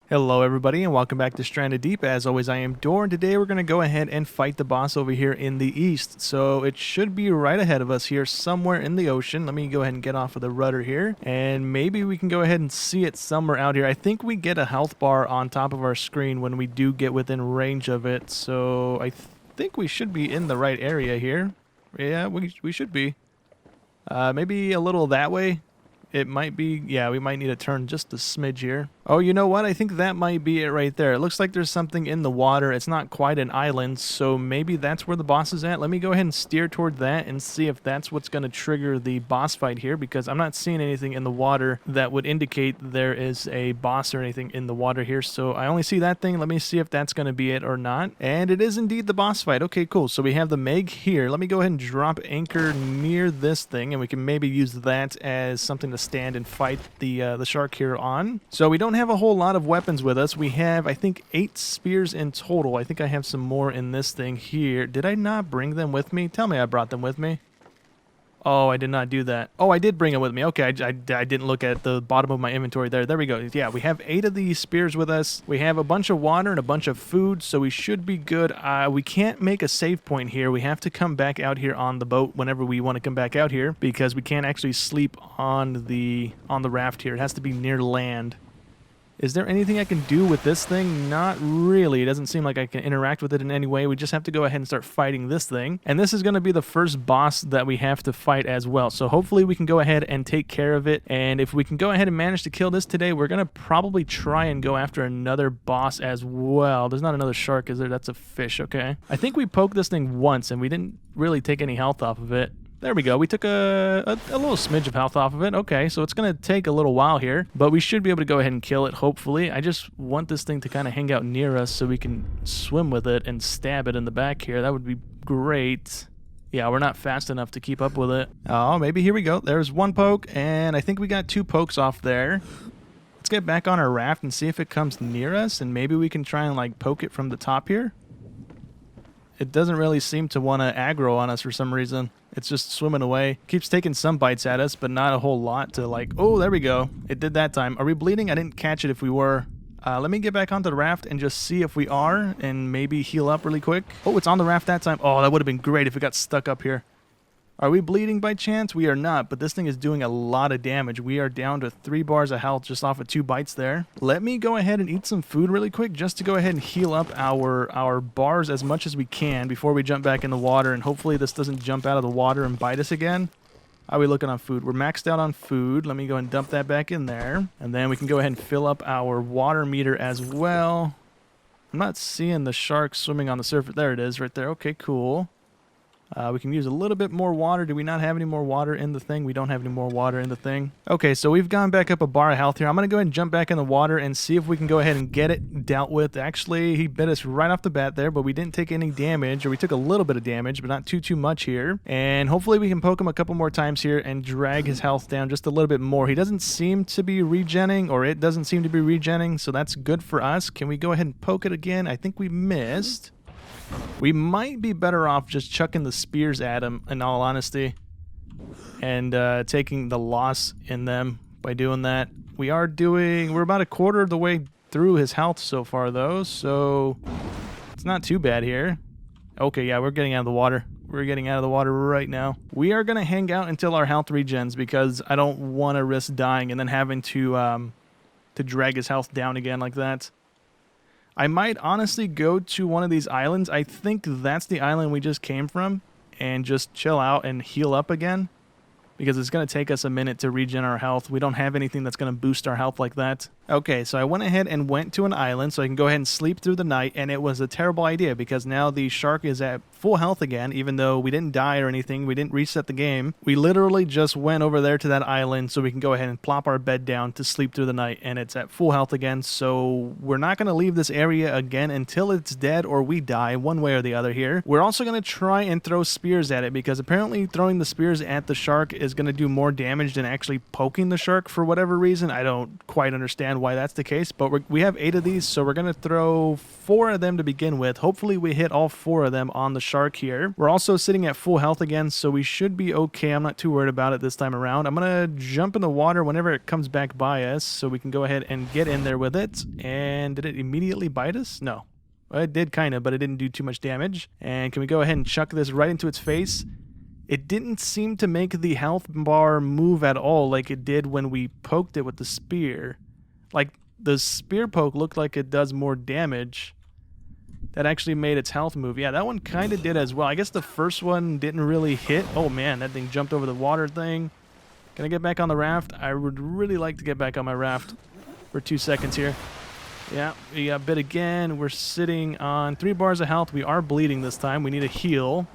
Hello everybody and welcome back to Stranded Deep. As always, I am Dor, and today we're going to go ahead and fight the boss over here in the east. So it should be right ahead of us here somewhere in the ocean. Let me go ahead and get off of the rudder here, and maybe we can go ahead and see it somewhere out here. I think we get a health bar on top of our screen when we do get within range of it, so I think we should be in the right area here. Yeah, we should be. Maybe a little that way. It might be, yeah, we might need to turn just a smidge here. Oh, you know what? I think that might be it right there. It looks like there's something in the water. It's not quite an island, so maybe that's where the boss is at. Let me go ahead and steer toward that and see if that's what's going to trigger the boss fight here, because I'm not seeing anything in the water that would indicate there is a boss or anything in the water here. So I only see that thing. Let me see if that's going to be it or not. And it is indeed the boss fight. Okay, cool. So we have the Meg here. Let me go ahead and drop anchor near this thing, and we can maybe use that as something to stand and fight the shark here on. So we don't have a whole lot of weapons with us. We have, I think, 8 spears in total. I think I have some more in this thing here. Did I not bring them with me? Tell me I brought them with me. Oh, I did not do that. Oh, I did bring it with me. Okay, I didn't look at the bottom of my inventory there. There we go. Yeah, we have 8 of these spears with us. We have a bunch of water and a bunch of food, so we should be good. We can't make a save point here. We have to come back out here on the boat whenever we want to come back out here, because we can't actually sleep on the raft here. It has to be near land. Is there anything I can do with this thing? Not really. It doesn't seem like I can interact with it in any way. We just have to go ahead and start fighting this thing. And this is going to be the first boss that we have to fight as well. So hopefully we can go ahead and take care of it. And if we can go ahead and manage to kill this today, we're going to probably try and go after another boss as well. There's not another shark, is there? That's a fish, okay. I think we poked this thing once and we didn't really take any health off of it. There we go. We took a little smidge of health off of it. Okay, so it's going to take a little while here, but we should be able to go ahead and kill it, hopefully. I just want this thing to kind of hang out near us so we can swim with it and stab it in the back here. That would be great. Yeah, we're not fast enough to keep up with it. Oh, maybe here we go. There's one poke, and I think we got 2 pokes off there. Let's get back on our raft and see if it comes near us, and maybe we can try and, like, poke it from the top here. It doesn't really seem to want to aggro on us for some reason. It's just swimming away. Keeps taking some bites at us, but not a whole lot to like... Oh, there we go. It did that time. Are we bleeding? I didn't catch it if we were. Let me get back onto the raft and just see if we are, and maybe heal up really quick. Oh, it's on the raft that time. Oh, that would have been great if it got stuck up here. Are we bleeding by chance? We are not, but this thing is doing a lot of damage. We are down to 3 bars of health just off of 2 bites there. Let me go ahead and eat some food really quick just to go ahead and heal up our bars as much as we can before we jump back in the water, and hopefully this doesn't jump out of the water and bite us again. How are we looking on food? We're maxed out on food. Let me go and dump that back in there, and then we can go ahead and fill up our water meter as well. I'm not seeing the shark swimming on the surface. There it is right there. Okay, cool. We can use a little bit more water. Do we not have any more water in the thing? We don't have any more water in the thing. Okay, so we've gone back up a bar of health here. I'm going to go ahead and jump back in the water and see if we can go ahead and get it dealt with. Actually, he bit us right off the bat there, but we didn't take any damage, or we took a little bit of damage, but not too much here. And hopefully we can poke him a couple more times here and drag his health down just a little bit more. He doesn't seem to be regenning, or it doesn't seem to be regenning, so that's good for us. Can we go ahead and poke it again? I think we missed. We might be better off just chucking the spears at him, in all honesty, and taking the loss in them by doing that. We're about a quarter of the way through his health so far, though, so it's not too bad here. Okay, yeah, we're getting out of the water. We're getting out of the water right now. We are going to hang out until our health regens, because I don't want to risk dying and then having to drag his health down again like that. I might honestly go to one of these islands. I think that's the island we just came from, and just chill out and heal up again, because it's going to take us a minute to regen our health. We don't have anything that's going to boost our health like that. Okay, so I went ahead and went to an island so I can go ahead and sleep through the night, and it was a terrible idea because now the shark is at full health again, even though we didn't die or anything. We didn't reset the game. We literally just went over there to that island so we can go ahead and plop our bed down to sleep through the night, and it's at full health again, so we're not going to leave this area again until it's dead or we die, one way or the other here. We're also going to try and throw spears at it, because apparently throwing the spears at the shark is going to do more damage than actually poking the shark for whatever reason. I don't quite understand understand why that's the case, but we have 8 of these, so we're going to throw 4 of them to begin with. Hopefully we hit all 4 of them on the shark here. We're also sitting at full health again, so we should be okay. I'm not too worried about it this time around. I'm going to jump in the water whenever it comes back by us, so we can go ahead and get in there with it. And did it immediately bite us? No. Well, it did kind of, but it didn't do too much damage. And can we go ahead and chuck this right into its face? It didn't seem to make the health bar move at all like it did when we poked it with the spear. Like, the spear poke looked like it does more damage. That actually made its health move. Yeah, that one kind of did as well. I guess the first one didn't really hit. Oh man, that thing jumped over the water thing. Can I get back on the raft? I would really like to get back on my raft for 2 seconds here. Yeah, we got bit again. We're sitting on 3 bars of health. We are bleeding this time. We need a heal.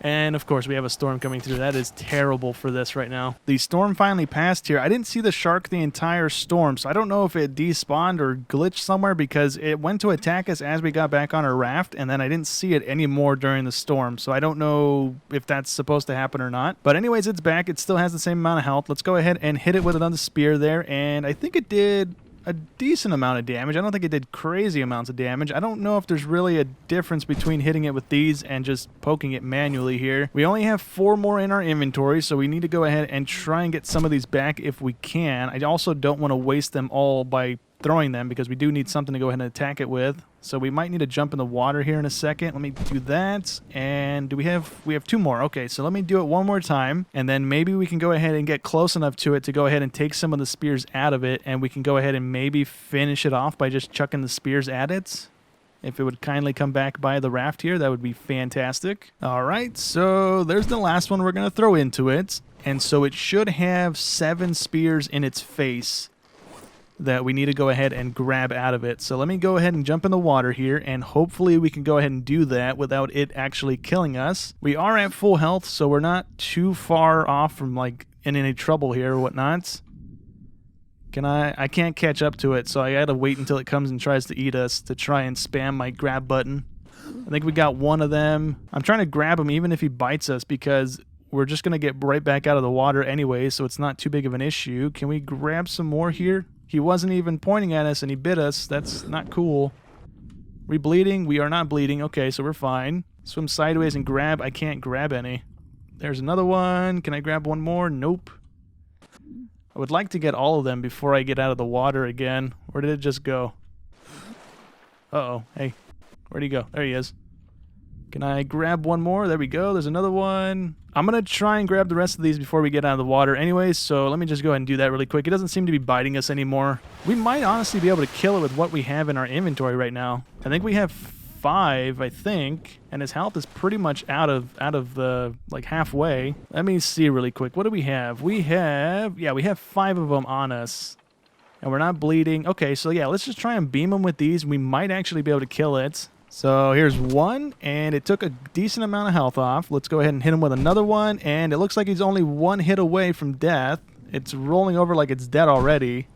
And, of course, we have a storm coming through. That is terrible for this right now. The storm finally passed here. I didn't see the shark the entire storm, so I don't know if it despawned or glitched somewhere because it went to attack us as we got back on our raft, and then I didn't see it anymore during the storm. So I don't know if that's supposed to happen or not. But anyways, it's back. It still has the same amount of health. Let's go ahead and hit it with another spear there, and I think it did a decent amount of damage. I don't think it did crazy amounts of damage. I don't know if there's really a difference between hitting it with these and just poking it manually here. We only have 4 more in our inventory, so we need to go ahead and try and get some of these back if we can. I also don't want to waste them all by throwing them because we do need something to go ahead and attack it with. So we might need to jump in the water here in a second. Let me do that. And we have 2 more. Okay, so let me do it one more time, and then maybe we can go ahead and get close enough to it to go ahead and take some of the spears out of it, and we can go ahead and maybe finish it off by just chucking the spears at it. If it would kindly come back by the raft here, that would be fantastic. All right, so there's the last one we're going to throw into it. And so it should have 7 spears in its face that we need to go ahead and grab out of it. So let me go ahead and jump in the water here, and hopefully we can go ahead and do that without it actually killing us. We are at full health, so we're not too far off from like in any trouble here or whatnot. I can't catch up to it, so I gotta wait until it comes and tries to eat us to try and spam my grab button. I think we got 1 of them. I'm trying to grab him even if he bites us because we're just gonna get right back out of the water anyway, so it's not too big of an issue. Can we grab some more here? He wasn't even pointing at us and he bit us. That's not cool. We bleeding? We are not bleeding. Okay, so we're fine. Swim sideways and grab. I can't grab any. There's another one. Can I grab one more? Nope. I would like to get all of them before I get out of the water again. Where did it just go? Uh-oh. Hey. Where'd he go? There he is. Can I grab one more? There we go. There's another one. I'm going to try and grab the rest of these before we get out of the water anyways, so let me just go ahead and do that really quick. It doesn't seem to be biting us anymore. We might honestly be able to kill it with what we have in our inventory right now. I think we have 5, I think, and his health is pretty much out of the, like, halfway. Let me see really quick. What do we have? We have 5 of them on us, and we're not bleeding. Okay, so yeah, let's just try and beam them with these. We might actually be able to kill it. So here's one, and it took a decent amount of health off. Let's go ahead and hit him with another one, and it looks like he's only 1 hit away from death. It's rolling over like it's dead already.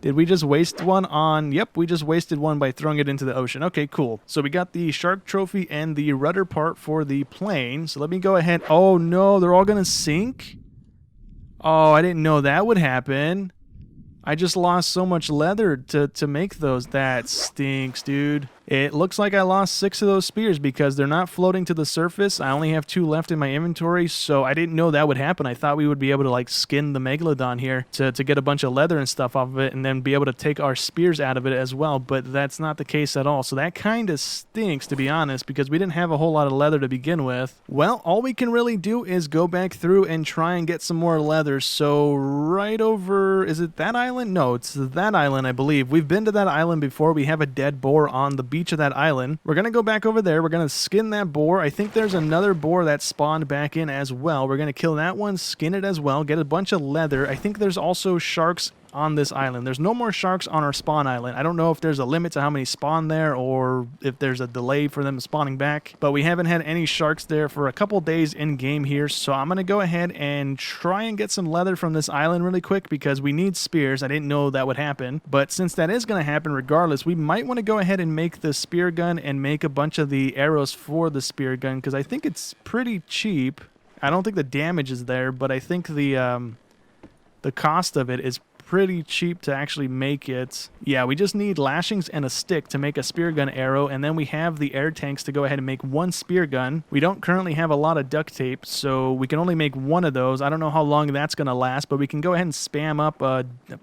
Did we just waste one on... Yep, we just wasted one by throwing it into the ocean. Okay, cool. So we got the shark trophy and the rudder part for the plane. So let me go ahead... Oh, no, they're all going to sink? Oh, I didn't know that would happen. I just lost so much leather to make those. That stinks, dude. It looks like I lost 6 of those spears because they're not floating to the surface. I only have 2 left in my inventory, so I didn't know that would happen. I thought we would be able to like skin the Megalodon here to get a bunch of leather and stuff off of it and then be able to take our spears out of it as well, but that's not the case at all. So that kind of stinks, to be honest, because we didn't have a whole lot of leather to begin with. Well, all we can really do is go back through and try and get some more leather. So right over... Is it that island? No, it's that island, I believe. We've been to that island before. We have a dead boar on the beach of that island. We're going to go back over there. We're going to skin that boar. I think there's another boar that spawned back in as well. We're going to kill that one, skin it as well, get a bunch of leather. I think there's also sharks on this island. There's no more sharks on our spawn island. I don't know if there's a limit to how many spawn there or if there's a delay for them spawning back, but we haven't had any sharks there for a couple days in game here, so I'm going to go ahead and try and get some leather from this island really quick because we need spears. I didn't know that would happen, but since that is going to happen regardless, we might want to go ahead and make the spear gun and make a bunch of the arrows for the spear gun because I think it's pretty cheap. I don't think the damage is there, but I think the cost of it is pretty cheap to actually make it. Yeah, we just need lashings and a stick to make a spear gun arrow, and then we have the air tanks to go ahead and make one spear gun. We don't currently have a lot of duct tape, so we can only make one of those. I don't know how long that's going to last, but we can go ahead and spam up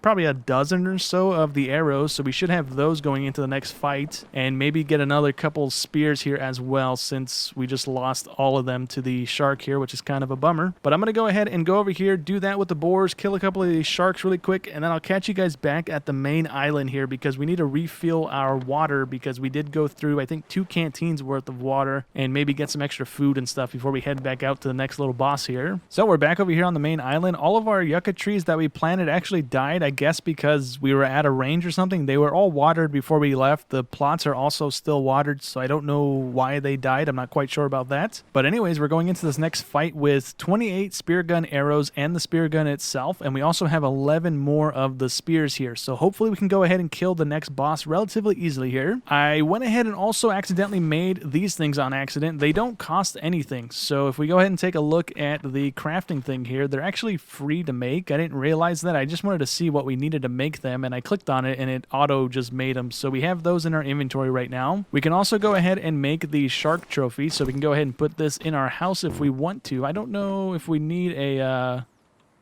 probably a dozen or so of the arrows, so we should have those going into the next fight, and maybe get another couple spears here as well, since we just lost all of them to the shark here, which is kind of a bummer. But I'm going to go ahead and go over here, do that with the boars, kill a couple of these sharks really quick, and then I'll catch you guys back at the main island here, because we need to refill our water, because we did go through, I think, 2 canteens worth of water, and maybe get some extra food and stuff before we head back out to the next little boss here. So we're back over here on the main island. All of our yucca trees that we planted actually died, I guess because we were at a range or something. They were all watered before we left. The plots are also still watered, so I don't know why they died. I'm not quite sure about that. But anyways, we're going into this next fight with 28 spear gun arrows and the spear gun itself, and we also have 11 more of the spears here. So hopefully we can go ahead and kill the next boss relatively easily here. I went ahead and also accidentally made these things on accident. They don't cost anything. So if we go ahead and take a look at the crafting thing here, they're actually free to make. I didn't realize that. I just wanted to see what we needed to make them, and I clicked on it and it auto just made them. So we have those in our inventory right now. We can also go ahead and make the shark trophy, so we can go ahead and put this in our house if we want to. I don't know if we need a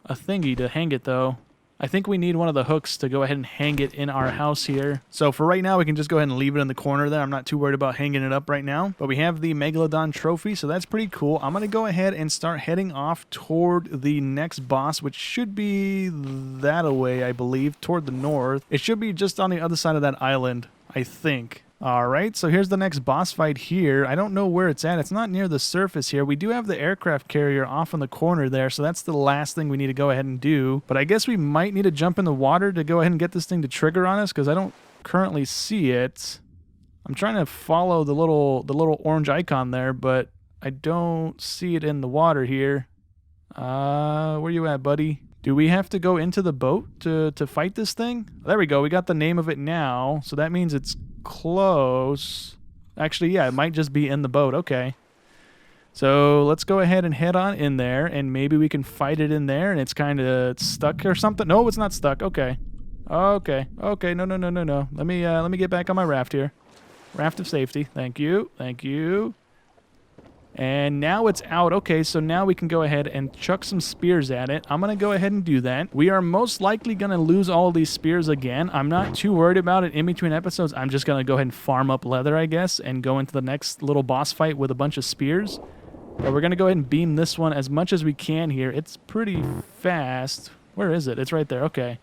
thingy to hang it though. I think we need one of the hooks to go ahead and hang it in our house here. So for right now, we can just go ahead and leave it in the corner there. I'm not too worried about hanging it up right now. But we have the Megalodon trophy, so that's pretty cool. I'm going to go ahead and start heading off toward the next boss, which should be that away, I believe, toward the north. It should be just on the other side of that island, I think. Alright, so here's the next boss fight here. I don't know where it's at. It's not near the surface here. We do have the aircraft carrier off in the corner there, so that's the last thing we need to go ahead and do. But I guess we might need to jump in the water to go ahead and get this thing to trigger on us, because I don't currently see it. I'm trying to follow the little orange icon there, but I don't see it in the water here. Where you at, buddy? Do we have to go into the boat to fight this thing? There we go. We got the name of it now, so that means it's close. Actually, yeah, it might just be in the boat. Okay. So let's go ahead and head on in there, and maybe we can fight it in there, and it's kind of stuck or something. No, it's not stuck. Okay. Okay. Okay. No. Let me get back on my raft here. Raft of safety. Thank you. Thank you. And now it's out. Okay, so now we can go ahead and chuck some spears at it. I'm going to go ahead and do that. We are most likely going to lose all of these spears again. I'm not too worried about it in between episodes. I'm just going to go ahead and farm up leather, I guess, and go into the next little boss fight with a bunch of spears. But we're going to go ahead and beam this one as much as we can here. It's pretty fast. Where is it? It's right there. Okay.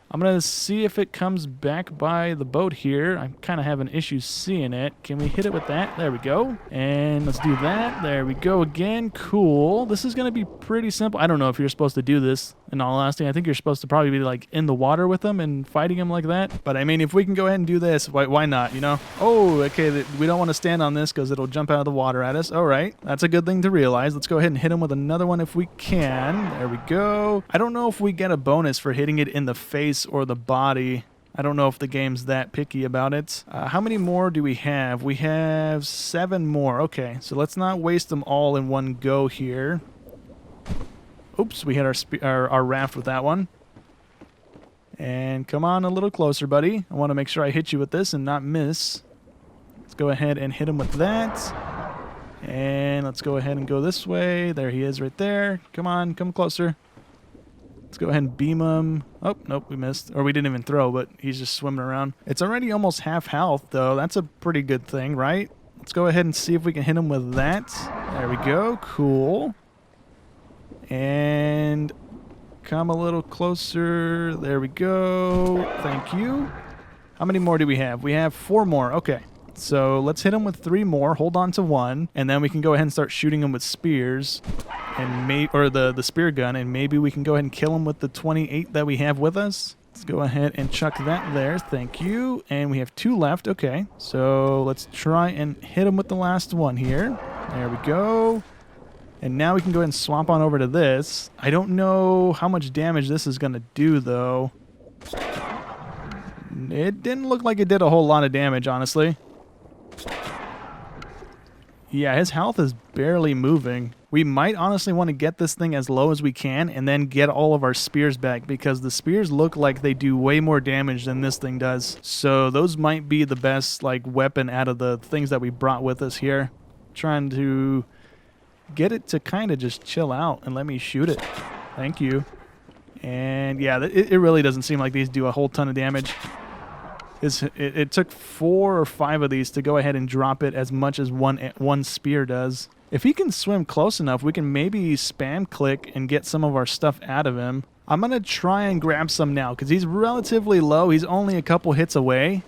I'm going to see if it comes back by the boat here. I'm kind of having issues seeing it. Can we hit it with that? There we go. And let's do that. There we go again. Cool. This is going to be pretty simple. I don't know if you're supposed to do this, in all honesty. I think you're supposed to probably be like in the water with them and fighting them like that. But I mean, if we can go ahead and do this, why not, you know? Oh, okay. We don't want to stand on this because it'll jump out of the water at us. All right. That's a good thing to realize. Let's go ahead and hit him with another one if we can. There we go. I don't know if we get a bonus for hitting it in the face or the body. I don't know if the game's that picky about it. How many more do we have? We have 7 more. Okay, so let's not waste them all in one go here. Oops, we hit our raft with that one. And come on a little closer, buddy. I want to make sure I hit you with this and not miss. Let's go ahead and hit him with that. And let's go ahead and go this way. There he is right there. Come on, come closer. Let's go ahead and beam him. Oh, nope, we missed. Or we didn't even throw, but he's just swimming around. It's already almost half health, though. That's a pretty good thing, right? Let's go ahead and see if we can hit him with that. There we go. Cool. And come a little closer. There we go. Thank you. How many more do we have? We have 4 more. Okay. So let's hit him with 3 more. Hold on to 1. And then we can go ahead and start shooting him with spears. And the spear gun, and maybe we can go ahead and kill him with the 28 that we have with us. Let's go ahead and chuck that there. Thank you. And we have 2 left. Okay. So let's try and hit him with the last one here. There we go. And now we can go ahead and swap on over to this. I don't know how much damage this is going to do, though. It didn't look like it did a whole lot of damage, honestly. Yeah, his health is barely moving. We might honestly want to get this thing as low as we can and then get all of our spears back because the spears look like they do way more damage than this thing does. So those might be the best like weapon out of the things that we brought with us here. Trying to get it to kind of just chill out and let me shoot it. Thank you. And yeah, it really doesn't seem like these do a whole ton of damage. It took 4 or 5 of these to go ahead and drop it as much as one spear does. If he can swim close enough, we can maybe spam click and get some of our stuff out of him. I'm going to try and grab some now because he's relatively low. He's only a couple hits away.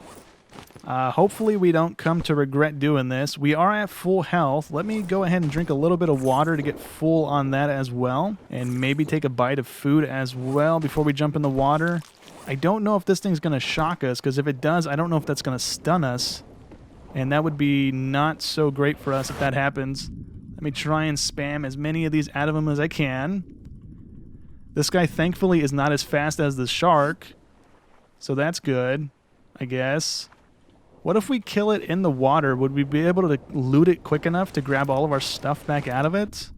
Hopefully we don't come to regret doing this. We are at full health. Let me go ahead and drink a little bit of water to get full on that as well. And maybe take a bite of food as well before we jump in the water. I don't know if this thing's going to shock us, because if it does, I don't know if that's going to stun us. And that would be not so great for us if that happens. Let me try and spam as many of these out of him as I can. This guy, thankfully, is not as fast as the shark. So that's good, I guess. What if we kill it in the water? Would we be able to loot it quick enough to grab all of our stuff back out of it?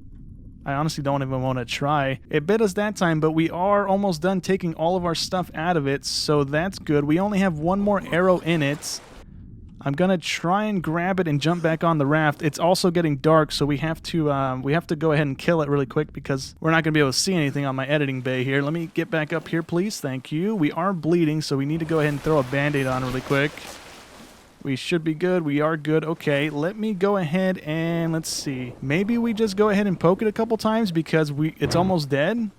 I honestly don't even want to try. It bit us that time, but we are almost done taking all of our stuff out of it, so that's good. We only have one more arrow in it. I'm gonna try and grab it and jump back on the raft. It's also getting dark, so we have to go ahead and kill it really quick because we're not gonna be able to see anything on my editing bay here. Let me get back up here, please. Thank you. We are bleeding, so we need to go ahead and throw a band-aid on really quick. We should be good. We are good. Okay, let me go ahead and let's see. Maybe we just go ahead and poke it a couple times because it's almost dead.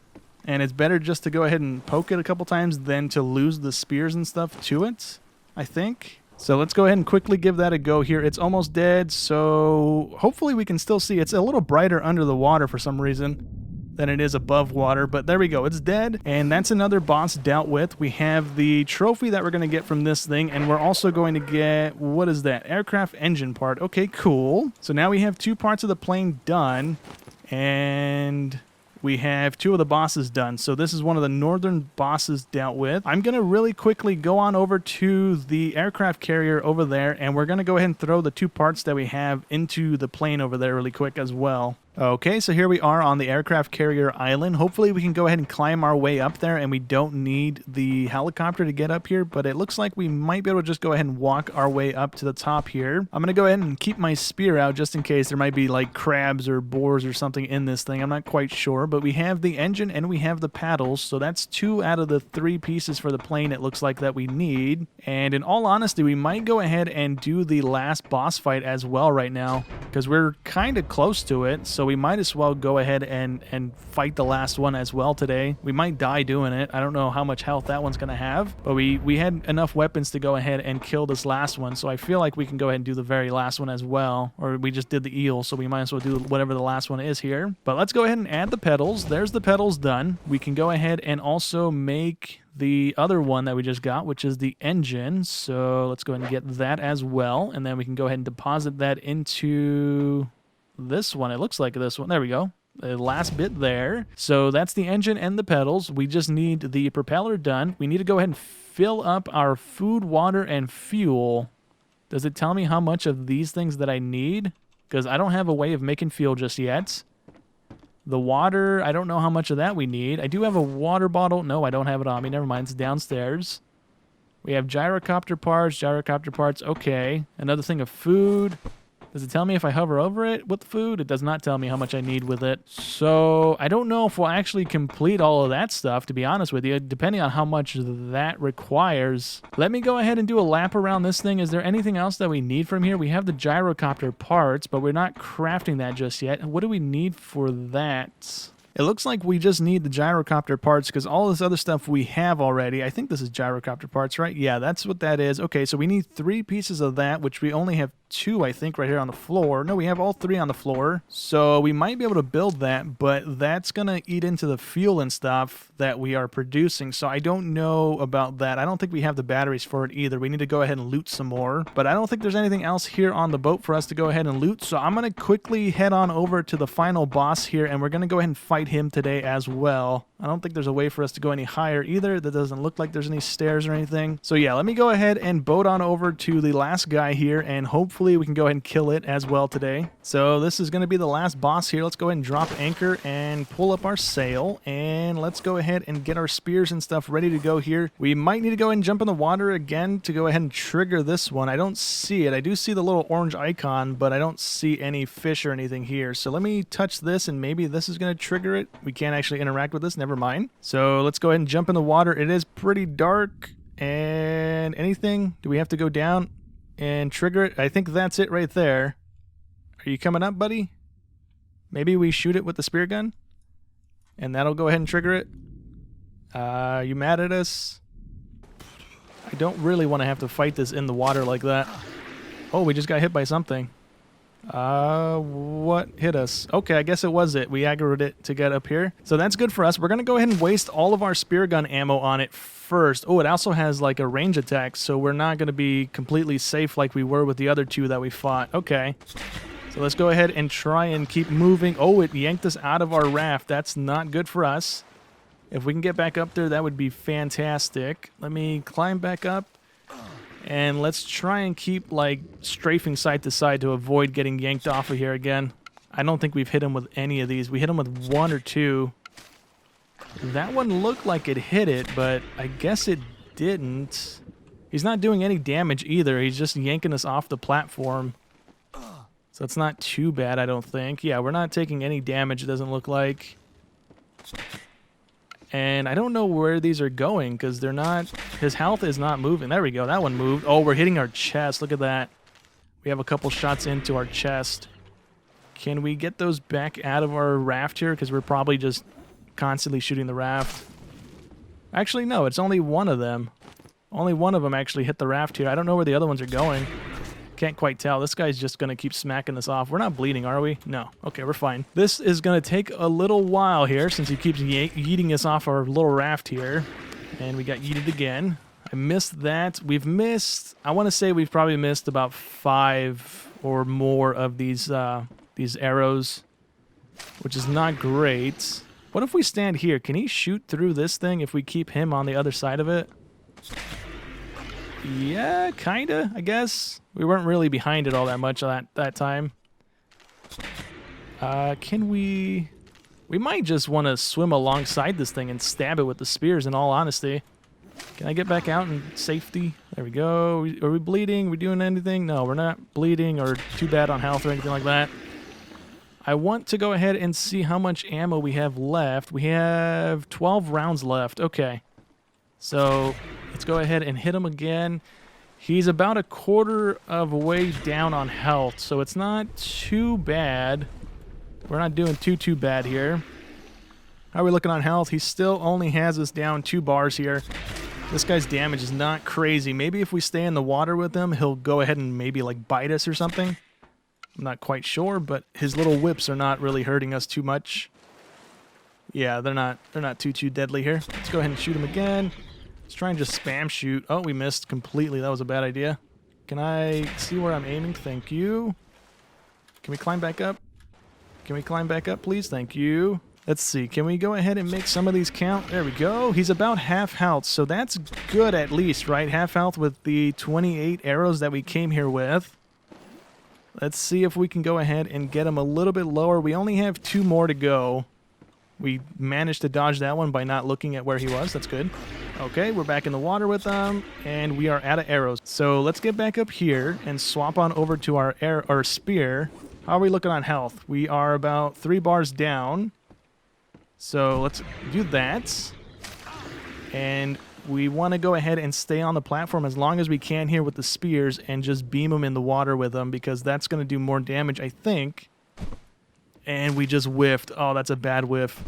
And it's better just to go ahead and poke it a couple times than to lose the spears and stuff to it, I think. So let's go ahead and quickly give that a go here. It's almost dead, so hopefully we can still see. It's a little brighter under the water for some reason than it is above water, but there we go. It's dead, and that's another boss dealt with. We have the trophy that we're going to get from this thing, and we're also going to get, what is that? Aircraft engine part. Okay, cool. So now we have 2 parts of the plane done, and we have 2 of the bosses done. So this is one of the northern bosses dealt with. I'm going to really quickly go on over to the aircraft carrier over there, and we're going to go ahead and throw the 2 parts that we have into the plane over there really quick as well. Okay, so here we are on the aircraft carrier island. Hopefully we can go ahead and climb our way up there and we don't need the helicopter to get up here, but it looks like we might be able to just go ahead and walk our way up to the top here. I'm going to go ahead and keep my spear out just in case there might be like crabs or boars or something in this thing. I'm not quite sure, but we have the engine and we have the paddles, so that's 2 out of the 3 pieces for the plane it looks like that we need. And in all honesty, we might go ahead and do the last boss fight as well right now because we're kind of close to it, so we might as well go ahead and fight the last one as well today. We might die doing it. I don't know how much health that one's going to have, but we had enough weapons to go ahead and kill this last one, so I feel like we can go ahead and do the very last one as well. Or we just did the eel, so we might as well do whatever the last one is here. But let's go ahead and add the pedals. There's the pedals done. We can go ahead and also make the other one that we just got, which is the engine. So let's go ahead and get that as well, and then we can go ahead and deposit that into this one. It looks like this one. There we go. The last bit there. So that's the engine and the pedals. We just need the propeller done. We need to go ahead and fill up our food, water, and fuel. Does it tell me how much of these things that I need? Because I don't have a way of making fuel just yet. The water, I don't know how much of that we need. I do have a water bottle. No, I don't have it on me. Never mind. It's downstairs. We have gyrocopter parts. Okay. Another thing of food. Does it tell me if I hover over it with the food? It does not tell me how much I need with it. So I don't know if we'll actually complete all of that stuff, to be honest with you, depending on how much that requires. Let me go ahead and do a lap around this thing. Is there anything else that we need from here? We have the gyrocopter parts, but we're not crafting that just yet. What do we need for that? It looks like we just need the gyrocopter parts because all this other stuff we have already. I think this is gyrocopter parts, right? Yeah, that's what that is. Okay, so we need 3 pieces of that, which we only have 2, I think, right here on the floor. No, we have all 3 on the floor. So we might be able to build that, but that's going to eat into the fuel and stuff that we are producing. So I don't know about that. I don't think we have the batteries for it either. We need to go ahead and loot some more. But I don't think there's anything else here on the boat for us to go ahead and loot. So I'm going to quickly head on over to the final boss here, and we're going to go ahead and fight him today as well. I don't think there's a way for us to go any higher either. That doesn't look like there's any stairs or anything. So yeah, let me go ahead and boat on over to the last guy here, and hopefully we can go ahead and kill it as well today. So this is going to be the last boss here. Let's go ahead and drop anchor and pull up our sail, and let's go ahead and get our spears and stuff ready to go here. We might need to go ahead and jump in the water again to go ahead and trigger this one. I don't see it. I do see the little orange icon, but I don't see any fish or anything here. So let me touch this, and maybe this is going to trigger it. We can't actually interact with this. Never mind. So let's go ahead and jump in the water. It is pretty dark. And anything? Do we have to go down and trigger it? I think that's it right there. Are you coming up, buddy? Maybe we shoot it with the spear gun, and that'll go ahead and trigger it. You mad at us? I don't really want to have to fight this in the water like that. Oh, we just got hit by something. What hit us? Okay, I guess it was it. We aggroed it to get up here. So that's good for us. We're going to go ahead and waste all of our spear gun ammo on it first. Oh, it also has like a range attack, so we're not going to be completely safe like we were with the other two that we fought. Okay. So let's go ahead and try and keep moving. Oh, it yanked us out of our raft. That's not good for us. If we can get back up there, that would be fantastic. Let me climb back up. And let's try and keep, like, strafing side to side to avoid getting yanked off of here again. I don't think we've hit him with any of these. We hit him with one or two. That one looked like it hit it, but I guess it didn't. He's not doing any damage either. He's just yanking us off the platform. So it's not too bad, I don't think. Yeah, we're not taking any damage, it doesn't look like. And I don't know where these are going because they're not... His health is not moving. There we go. That one moved. Oh, we're hitting our chest. Look at that. We have a couple shots into our chest. Can we get those back out of our raft here? Because we're probably just constantly shooting the raft. Actually, no. It's only one of them. Only one of them actually hit the raft here. I don't know where the other ones are going. Can't quite tell. This guy's just going to keep smacking us off. We're not bleeding, are we? No. Okay, we're fine. This is going to take a little while here since he keeps yeeting us off our little raft here. And we got yeeted again. I missed that. We've missed... I want to say we've probably missed about 5 or more of these arrows, which is not great. What if we stand here? Can he shoot through this thing if we keep him on the other side of it? Yeah, kinda, I guess. We weren't really behind it all that much that time. Can we... We might just want to swim alongside this thing and stab it with the spears, in all honesty. Can I get back out in safety? There we go. Are we bleeding? Are we doing anything? No, we're not bleeding or too bad on health or anything like that. I want to go ahead and see how much ammo we have left. We have 12 rounds left. Okay. So... let's go ahead and hit him again. He's about a quarter of a way down on health, so it's not too bad. We're not doing too bad here. How are we looking on health? He still only has us down 2 bars here. This guy's damage is not crazy. Maybe if we stay in the water with him, he'll go ahead and maybe like bite us or something. I'm not quite sure, but his little whips are not really hurting us too much. Yeah, they're not too deadly here. Let's go ahead and shoot him again. Let's try and just spam shoot. Oh, we missed completely. That was a bad idea. Can I see where I'm aiming? Thank you. Can we climb back up? Can we climb back up, please? Thank you. Let's see. Can we go ahead and make some of these count? There we go. He's about half health, so that's good at least, right? Half health with the 28 arrows that we came here with. Let's see if we can go ahead and get him a little bit lower. We only have 2 more to go. We managed to dodge that one by not looking at where he was. That's good. Okay, we're back in the water with them, and we are out of arrows. So let's get back up here and swap on over to our spear. How are we looking on health? We are about 3 bars down. So let's do that. And we want to go ahead and stay on the platform as long as we can here with the spears and just beam them in the water with them because that's going to do more damage, I think. And we just whiffed. Oh, that's a bad whiff.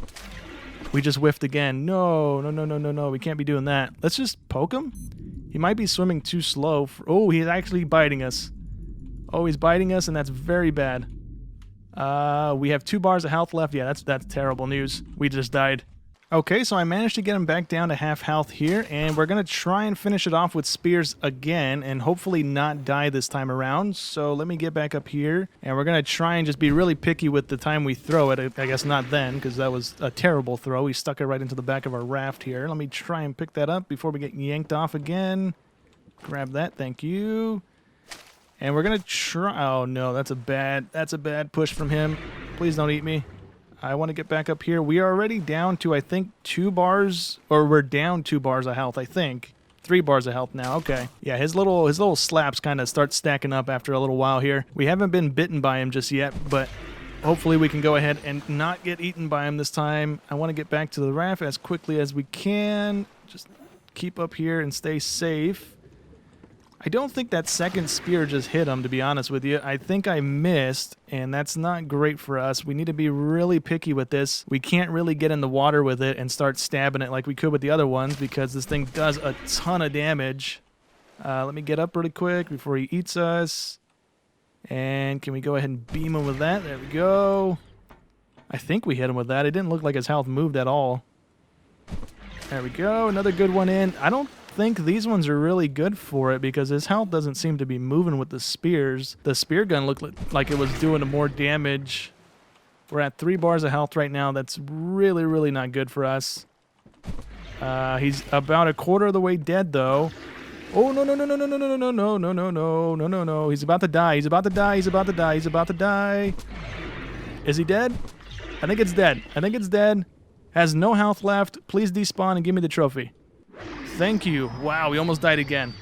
We just whiffed again. No. We can't be doing that. Let's just poke him. He might be swimming too slow. Oh, he's actually biting us. Oh, he's biting us, and that's very bad. We have 2 bars of health left. Yeah, that's terrible news. We just died. Okay, so I managed to get him back down to half health here, and we're going to try and finish it off with spears again, and hopefully not die this time around. So let me get back up here, and we're going to try and just be really picky with the time we throw it. I guess not then, because that was a terrible throw. We stuck it right into the back of our raft here. Let me try and pick that up before we get yanked off again. Grab that, thank you. And we're going to try... Oh, no, that's a bad push from him. Please don't eat me. I want to get back up here. We are already down to, I think, 2 bars, or we're down 2 bars of health, I think. 3 bars of health now. Okay. Yeah, his little slaps kind of start stacking up after a little while here. We haven't been bitten by him just yet, but hopefully we can go ahead and not get eaten by him this time. I want to get back to the raft as quickly as we can. Just keep up here and stay safe. I don't think that second spear just hit him, to be honest with you. I think I missed, and that's not great for us. We need to be really picky with this. We can't really get in the water with it and start stabbing it like we could with the other ones because this thing does a ton of damage. Let me get up really quick before he eats us. And can we go ahead and beam him with that? There we go. I think we hit him with that. It didn't look like his health moved at all. There we go. Another good one in. I don't think these ones are really good for it because his health doesn't seem to be moving with the spears. The spear gun looked like it was doing more damage. We're at 3 bars of health right now. That's really, really not good for us. He's about a quarter of the way dead, though. Oh, no, no, no, no, no, no, no, no, no, no, no, no, no, no, no. He's about to die. He's about to die. He's about to die. He's about to die. Is he dead? I think it's dead. I think it's dead. Has no health left. Please despawn and give me the trophy. Thank you. Wow, we almost died again.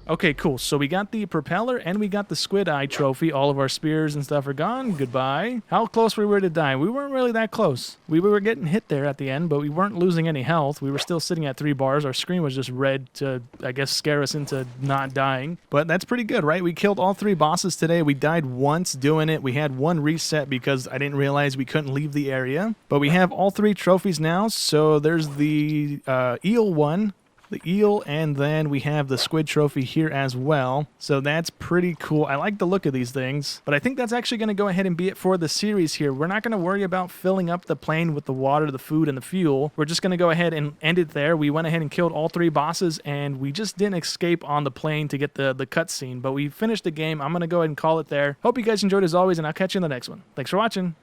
Okay, cool. So we got the propeller and we got the squid eye trophy. All of our spears and stuff are gone. Goodbye. How close we were to die? We weren't really that close. We were getting hit there at the end, but we weren't losing any health. We were still sitting at 3 bars. Our screen was just red to, I guess, scare us into not dying. But that's pretty good, right? We killed all 3 bosses today. We died once doing it. We had 1 reset because I didn't realize we couldn't leave the area. But we have all 3 trophies now. So there's the eel one. The eel, and then we have the squid trophy here as well. So that's pretty cool. I like the look of these things, but I think that's actually going to go ahead and be it for the series here. We're not going to worry about filling up the plane with the water, the food, and the fuel. We're just going to go ahead and end it there. We went ahead and killed all 3 bosses, and we just didn't escape on the plane to get the cutscene, but we finished the game. I'm going to go ahead and call it there. Hope you guys enjoyed as always, and I'll catch you in the next one. Thanks for watching.